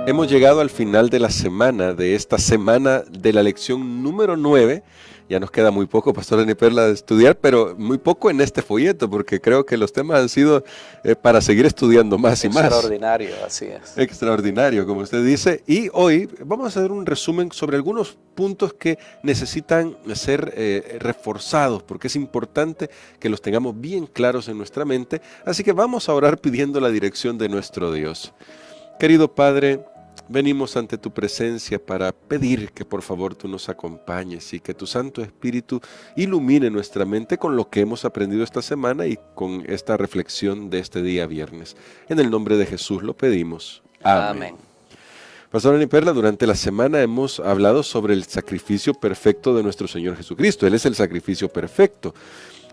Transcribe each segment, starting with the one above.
Hemos llegado al final de la semana, de esta semana de la lección número 9. Ya nos queda muy poco, Pastor Dani Perla, de estudiar, pero muy poco en este folleto, porque creo que los temas han sido para seguir estudiando más y más. Extraordinario, así es. Extraordinario, como usted dice. Y hoy vamos a hacer un resumen sobre algunos puntos que necesitan ser reforzados, porque es importante que los tengamos bien claros en nuestra mente. Así que vamos a orar pidiendo la dirección de nuestro Dios. Querido Padre, venimos ante tu presencia para pedir que por favor tú nos acompañes y que tu Santo Espíritu ilumine nuestra mente con lo que hemos aprendido esta semana y con esta reflexión de este día viernes. En el nombre de Jesús lo pedimos. Amén. Pastor Dani Perla, durante la semana hemos hablado sobre el sacrificio perfecto de nuestro Señor Jesucristo. Él es el sacrificio perfecto.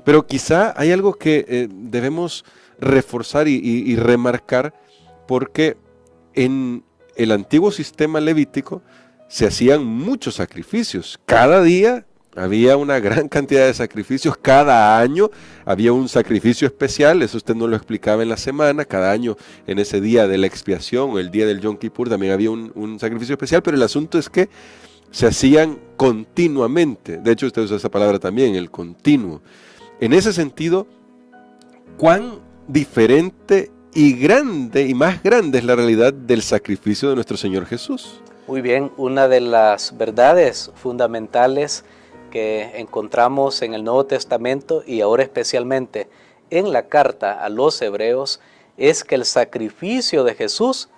Pero quizá hay algo que debemos reforzar y remarcar, porque en el antiguo sistema levítico se hacían muchos sacrificios. Cada día había una gran cantidad de sacrificios. Cada año había un sacrificio especial. Eso usted nos lo explicaba en la semana. Cada año, en ese día de la expiación o el día del Yom Kippur, también había un sacrificio especial. Pero el asunto es que se hacían continuamente. De hecho, usted usa esa palabra también, el continuo. En ese sentido, ¿cuán diferente y grande y más grande es la realidad del sacrificio de nuestro Señor Jesús? Muy bien, una de las verdades fundamentales que encontramos en el Nuevo Testamento y ahora especialmente en la carta a los Hebreos es que el sacrificio de Jesús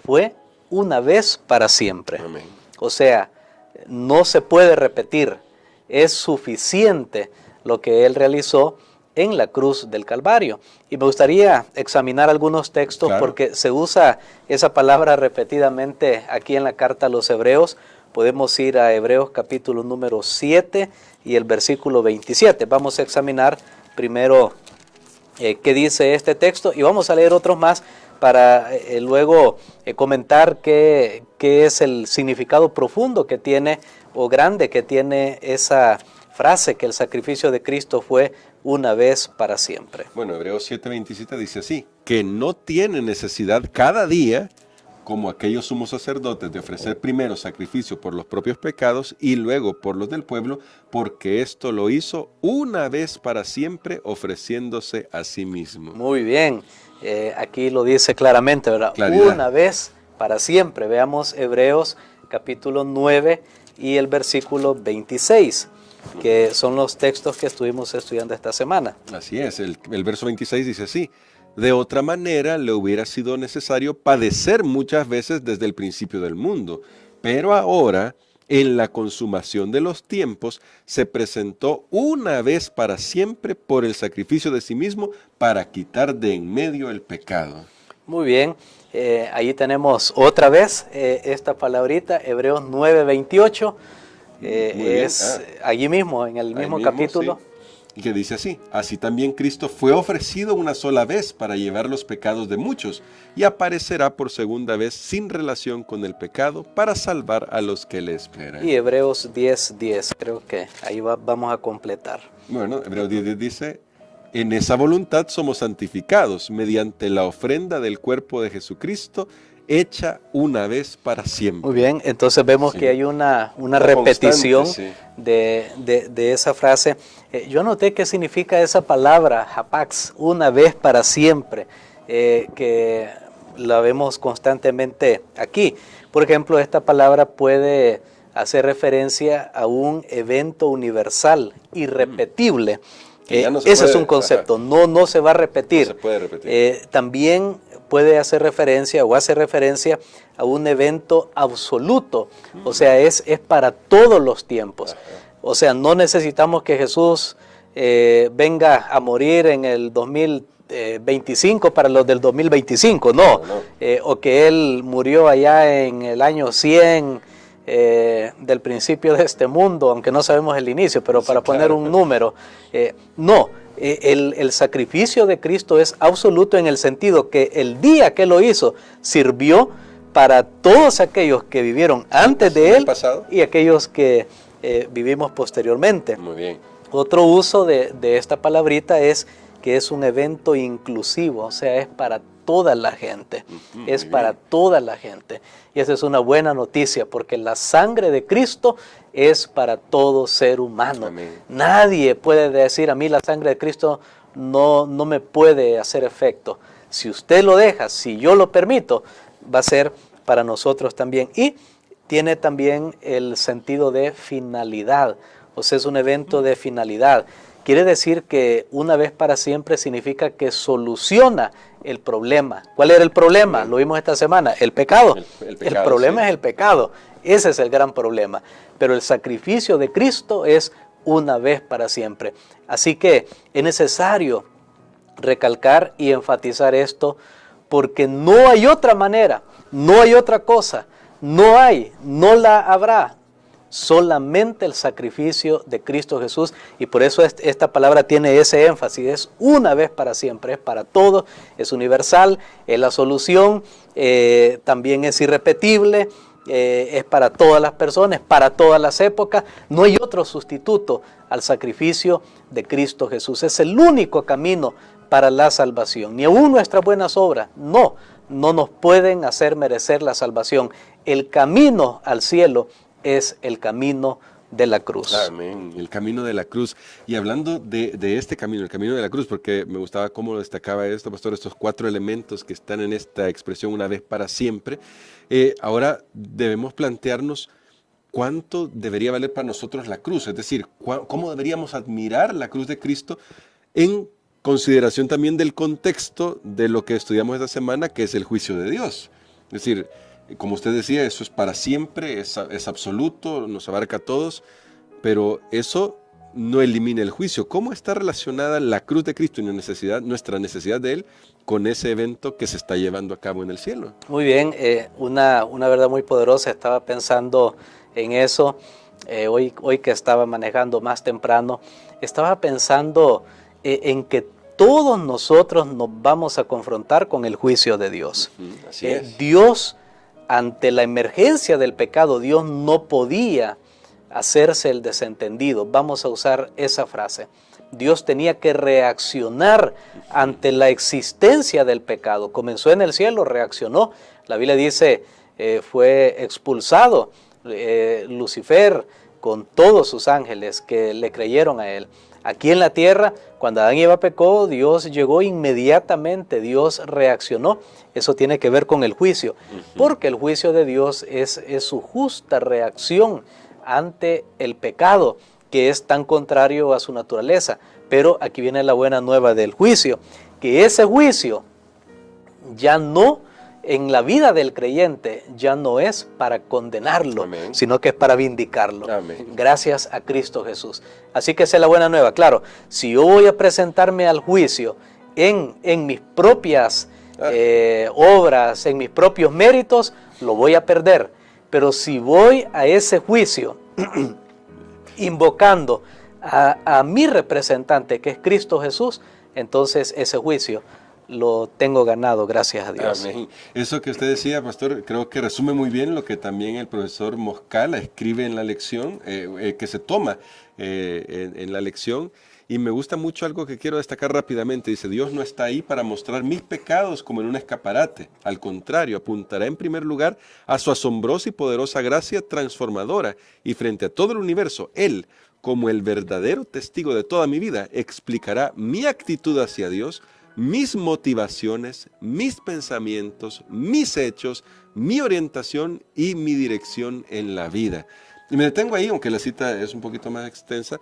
fue una vez para siempre. Amén. O sea, no se puede repetir, es suficiente lo que Él realizó en la cruz del Calvario. Y me gustaría examinar algunos textos, claro, porque se usa esa palabra repetidamente aquí en la carta a los Hebreos. Podemos ir a Hebreos capítulo número 7 y el versículo 27. Vamos a examinar primero qué dice este texto y vamos a leer otros más para luego comentar qué es el significado profundo que tiene o grande que tiene esa frase, que el sacrificio de Cristo fue una vez para siempre. Bueno, Hebreos 7:27 dice así: que no tiene necesidad cada día, como aquellos sumos sacerdotes, de ofrecer primero sacrificio por los propios pecados y luego por los del pueblo, porque esto lo hizo una vez para siempre, ofreciéndose a sí mismo. Muy bien, aquí lo dice claramente, ¿verdad? Claridad. Una vez para siempre. Veamos Hebreos capítulo 9 y el versículo 26. Que son los textos que estuvimos estudiando esta semana. Así es, el verso 26 dice así: de otra manera le hubiera sido necesario padecer muchas veces desde el principio del mundo, pero ahora, en la consumación de los tiempos, se presentó una vez para siempre por el sacrificio de sí mismo para quitar de en medio el pecado. Muy bien, ahí tenemos otra vez esta palabrita, Hebreos 9:28. Es allí mismo, en el mismo capítulo. Sí. Y que dice así: así también Cristo fue ofrecido una sola vez para llevar los pecados de muchos y aparecerá por segunda vez sin relación con el pecado para salvar a los que le esperan. Y Hebreos 10:10, creo que ahí vamos a completar. Bueno, Hebreos 10:10 dice: en esa voluntad somos santificados mediante la ofrenda del cuerpo de Jesucristo, hecha una vez para siempre. Muy bien, entonces vemos que hay una repetición de esa frase. Yo noté qué significa esa palabra, hapax, una vez para siempre, que la vemos constantemente aquí. Por ejemplo, esta palabra puede hacer referencia a un evento universal, irrepetible. Ese es un concepto, no se va a repetir. No se puede repetir. También puede hacer referencia o hace referencia a un evento absoluto, o sea, es para todos los tiempos. O sea, no necesitamos que Jesús venga a morir en el 2025 para los del 2025, no. O que Él murió allá en el año 100 del principio de este mundo, aunque no sabemos el inicio, pero para poner un número, no. El sacrificio de Cristo es absoluto en el sentido que el día que lo hizo sirvió para todos aquellos que vivieron antes de Él y aquellos que vivimos posteriormente. Muy bien. Otro uso de esta palabrita es que es un evento inclusivo, o sea, es para toda la gente, es para toda la gente. Y esa es una buena noticia, porque la sangre de Cristo es para todo ser humano. Amén. Nadie puede decir, a mí la sangre de Cristo no me puede hacer efecto. Si usted lo deja, si yo lo permito, va a ser para nosotros también. Y tiene también el sentido de finalidad, o sea, es un evento de finalidad. Quiere decir que una vez para siempre significa que soluciona el problema. ¿Cuál era el problema? Lo vimos esta semana, el pecado. El pecado, el problema sí. es el pecado, ese es el gran problema. Pero el sacrificio de Cristo es una vez para siempre. Así que es necesario recalcar y enfatizar esto, porque no hay otra manera, no hay otra cosa, no la habrá, solamente el sacrificio de Cristo Jesús. Y por eso esta palabra tiene ese énfasis, es una vez para siempre, es para todos, es universal, es la solución, también es irrepetible, es para todas las personas, para todas las épocas. No hay otro sustituto al sacrificio de Cristo Jesús, es el único camino para la salvación. Ni aún nuestras buenas obras no nos pueden hacer merecer la salvación. El camino al cielo es el camino de la cruz. Amén, el camino de la cruz. Y hablando de este camino, el camino de la cruz, porque me gustaba cómo lo destacaba esto, pastor, estos 4 elementos que están en esta expresión una vez para siempre. Ahora debemos plantearnos cuánto debería valer para nosotros la cruz, es decir, cómo deberíamos admirar la cruz de Cristo en consideración también del contexto de lo que estudiamos esta semana, que es el juicio de Dios. Es decir, como usted decía, eso es para siempre, es absoluto, nos abarca a todos, pero eso no elimina el juicio. ¿Cómo está relacionada la cruz de Cristo y nuestra necesidad de Él con ese evento que se está llevando a cabo en el cielo? Muy bien, una verdad muy poderosa, estaba pensando en eso, hoy que estaba manejando más temprano, estaba pensando en que todos nosotros nos vamos a confrontar con el juicio de Dios. Así es. Dios, ante la emergencia del pecado, Dios no podía hacerse el desentendido. Vamos a usar esa frase. Dios tenía que reaccionar ante la existencia del pecado. Comenzó en el cielo, reaccionó. La Biblia dice, fue expulsado Lucifer con todos sus ángeles que le creyeron a él. Aquí en la tierra, cuando Adán y Eva pecó, Dios llegó inmediatamente, Dios reaccionó. Eso tiene que ver con el juicio, porque el juicio de Dios es su justa reacción ante el pecado, que es tan contrario a su naturaleza. Pero aquí viene la buena nueva del juicio, que ese juicio ya no, en la vida del creyente, ya no es para condenarlo, Amén. Sino que es para vindicarlo. Amén. Gracias a Cristo Jesús. Así que esa es la buena nueva. Claro, si yo voy a presentarme al juicio en mis propias obras, en mis propios méritos, lo voy a perder. Pero si voy a ese juicio invocando a mi representante, que es Cristo Jesús, entonces ese juicio lo tengo ganado, gracias a Dios. Amén. Eso que usted decía, pastor, creo que resume muy bien lo que también el profesor Moscala escribe en la lección, que se toma en la lección. Y me gusta mucho algo que quiero destacar rápidamente. Dice, Dios no está ahí para mostrar mis pecados como en un escaparate. Al contrario, apuntará en primer lugar a su asombrosa y poderosa gracia transformadora. Y frente a todo el universo, Él, como el verdadero testigo de toda mi vida, explicará mi actitud hacia Dios, mis motivaciones, mis pensamientos, mis hechos, mi orientación y mi dirección en la vida. Y me detengo ahí, aunque la cita es un poquito más extensa,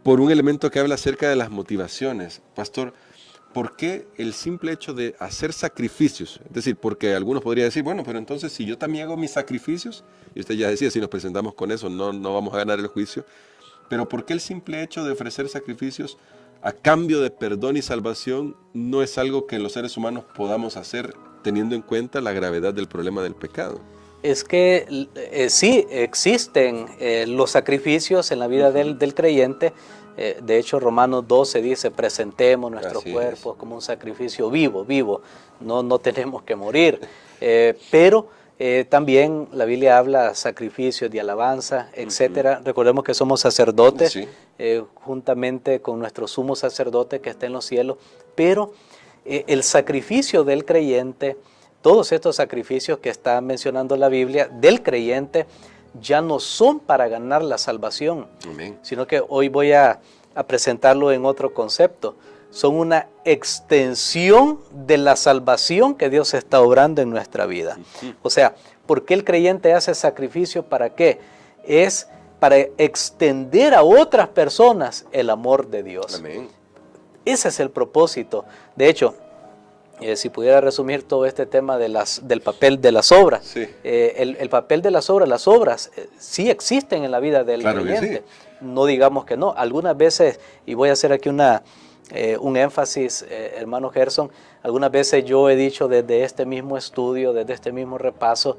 por un elemento que habla acerca de las motivaciones. Pastor, ¿por qué el simple hecho de hacer sacrificios? Es decir, porque algunos podrían decir, bueno, pero entonces si yo también hago mis sacrificios, y usted ya decía, si nos presentamos con eso, no vamos a ganar el juicio, pero ¿por qué el simple hecho de ofrecer sacrificios a cambio de perdón y salvación no es algo que los seres humanos podamos hacer teniendo en cuenta la gravedad del problema del pecado? Es que sí, existen los sacrificios en la vida del creyente. De hecho, Romanos 12 dice, presentemos nuestros cuerpos como un sacrificio vivo. No tenemos que morir. Pero también la Biblia habla de sacrificios de alabanza, etcétera. Recordemos que somos sacerdotes, juntamente con nuestro sumo sacerdote que está en los cielos. Pero el sacrificio del creyente, todos estos sacrificios que está mencionando la Biblia del creyente, ya no son para ganar la salvación, Amén. sino que hoy voy a presentarlo en otro concepto. Son una extensión de la salvación que Dios está obrando en nuestra vida. O sea, ¿por qué el creyente hace sacrificio? ¿Para qué? Es para extender a otras personas el amor de Dios. Amén. Ese es el propósito. De hecho, si pudiera resumir todo este tema de del papel de las obras, Sí. El papel de las obras sí existen en la vida del Claro que creyente. No digamos que no. Algunas veces, y voy a hacer aquí un énfasis, hermano Gerson, algunas veces yo he dicho desde este mismo estudio, desde este mismo repaso,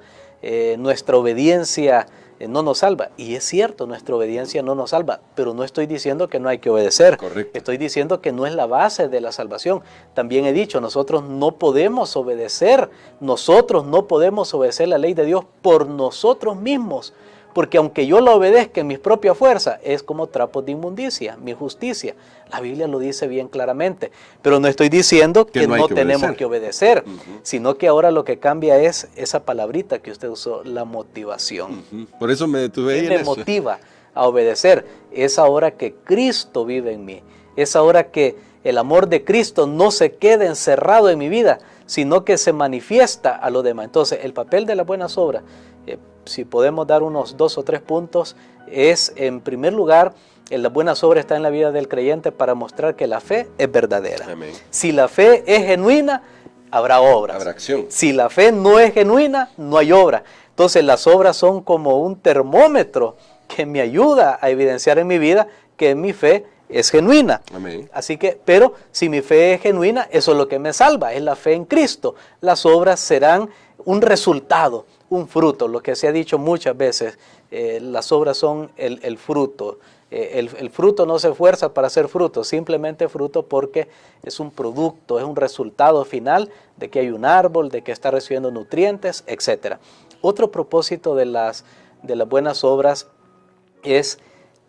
nuestra obediencia no nos salva. Y es cierto, nuestra obediencia no nos salva, pero no estoy diciendo que no hay que obedecer. Correcto. Estoy diciendo que no es la base de la salvación. También he dicho, nosotros no podemos obedecer la ley de Dios por nosotros mismos. Porque aunque yo la obedezca en mis propias fuerzas, es como trapos de inmundicia, mi justicia. La Biblia lo dice bien claramente. Pero no estoy diciendo que no tenemos que obedecer, sino que ahora lo que cambia es esa palabrita que usted usó, la motivación. Por eso me detuve ahí en ¿Qué me eso. motiva a obedecer? Es ahora que Cristo vive en mí. Es ahora que el amor de Cristo no se queda encerrado en mi vida, sino que se manifiesta a lo demás. Entonces, el papel de las buenas obras, si podemos dar unos 2 o 3 puntos, es en primer lugar, las buenas obras están en la vida del creyente para mostrar que la fe es verdadera. Amén. Si la fe es genuina, habrá obras. Habrá acción. Si la fe no es genuina, no hay obra. Entonces las obras son como un termómetro que me ayuda a evidenciar en mi vida que mi fe es genuina. Amén. Así que, pero si mi fe es genuina, eso es lo que me salva, es la fe en Cristo. Las obras serán un resultado, un fruto, lo que se ha dicho muchas veces, las obras son el fruto. El fruto no se esfuerza para hacer fruto, simplemente fruto porque es un producto, es un resultado final de que hay un árbol, de que está recibiendo nutrientes, etc. Otro propósito de las buenas obras es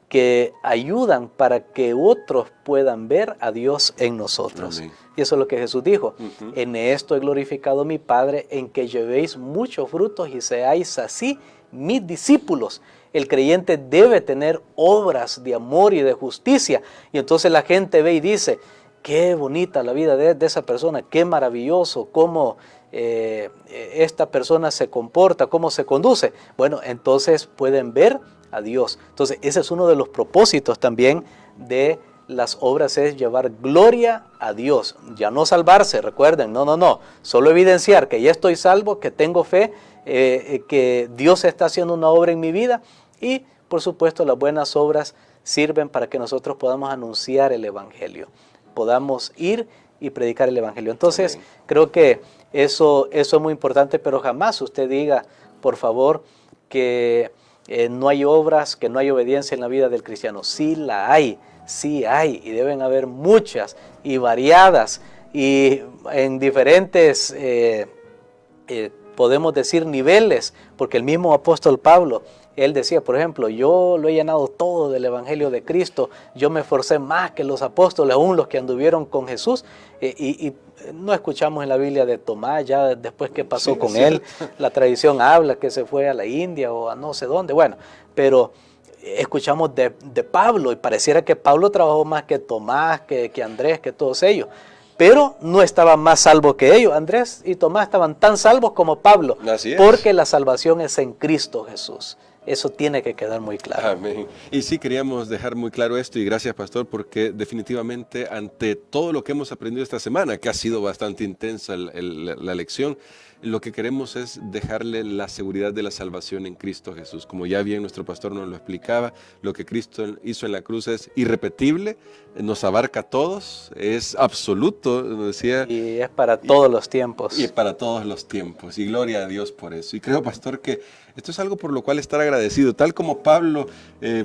que ayudan para que otros puedan ver a Dios en nosotros. Amén. Y eso es lo que Jesús dijo. En esto he glorificado a mi Padre, en que llevéis muchos frutos y seáis así mis discípulos. El creyente debe tener obras de amor y de justicia. Y entonces la gente ve y dice, qué bonita la vida de esa persona, qué maravilloso, cómo esta persona se comporta, cómo se conduce. Bueno, entonces pueden ver a Dios. Entonces ese es uno de los propósitos también de las obras, es llevar gloria a Dios, ya no salvarse, recuerden, no, solo evidenciar que ya estoy salvo, que tengo fe, que Dios está haciendo una obra en mi vida y por supuesto las buenas obras sirven para que nosotros podamos anunciar el Evangelio, podamos ir y predicar el Evangelio. Entonces creo que eso es muy importante, pero jamás usted diga, por favor, que no hay obras, que no hay obediencia en la vida del cristiano. Sí la hay, sí hay, y deben haber muchas y variadas y en diferentes, podemos decir, niveles, porque el mismo apóstol Pablo, él decía, por ejemplo, yo lo he llenado todo del Evangelio de Cristo, yo me esforcé más que los apóstoles, aún los que anduvieron con Jesús, y no escuchamos en la Biblia de Tomás, ya después qué pasó con él, la tradición habla que se fue a la India o a no sé dónde, bueno, pero escuchamos de Pablo y pareciera que Pablo trabajó más que Tomás, que Andrés, que todos ellos, pero no estaban más salvos que ellos. Andrés y Tomás estaban tan salvos como Pablo, porque la salvación es en Cristo Jesús. Eso tiene que quedar muy claro. Amén. Y sí, queríamos dejar muy claro esto, y gracias, pastor, porque definitivamente ante todo lo que hemos aprendido esta semana, que ha sido bastante intensa la lección, lo que queremos es dejarle la seguridad de la salvación en Cristo Jesús. Como ya bien nuestro pastor nos lo explicaba, lo que Cristo hizo en la cruz es irrepetible, nos abarca a todos, es absoluto, nos decía. Y es para todos los tiempos. Y para todos los tiempos, y gloria a Dios por eso. Y creo, pastor, que esto es algo por lo cual estar agradecido. Tal como Pablo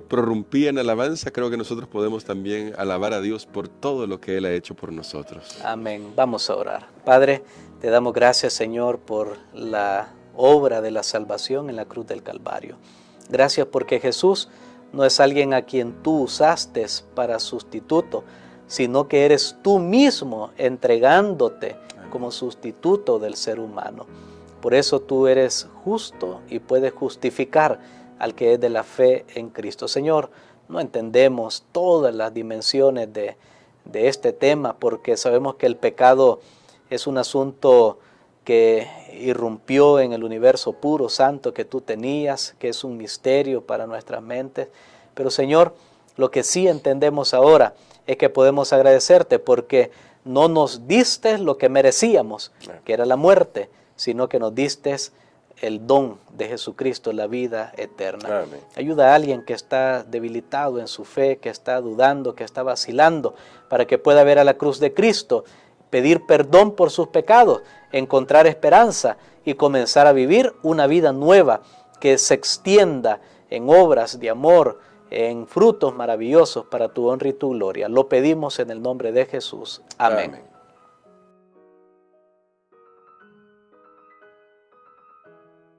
prorrumpía en alabanza, creo que nosotros podemos también alabar a Dios por todo lo que Él ha hecho por nosotros. Amén. Vamos a orar. Padre, te damos gracias, Señor, por la obra de la salvación en la cruz del Calvario. Gracias porque Jesús no es alguien a quien tú usaste para sustituto, sino que eres tú mismo entregándote como sustituto del ser humano. Por eso tú eres justo y puedes justificar al que es de la fe en Cristo. Señor, no entendemos todas las dimensiones de este tema, porque sabemos que el pecado es un asunto que irrumpió en el universo puro, santo que tú tenías, que es un misterio para nuestras mentes. Pero Señor, lo que sí entendemos ahora es que podemos agradecerte porque no nos diste lo que merecíamos, que era la muerte, sino que nos diste el don de Jesucristo, la vida eterna. Amén. Ayuda a alguien que está debilitado en su fe, que está dudando, que está vacilando, para que pueda ver a la cruz de Cristo, pedir perdón por sus pecados, encontrar esperanza y comenzar a vivir una vida nueva que se extienda en obras de amor, en frutos maravillosos para tu honra y tu gloria. Lo pedimos en el nombre de Jesús. Amén. Amén.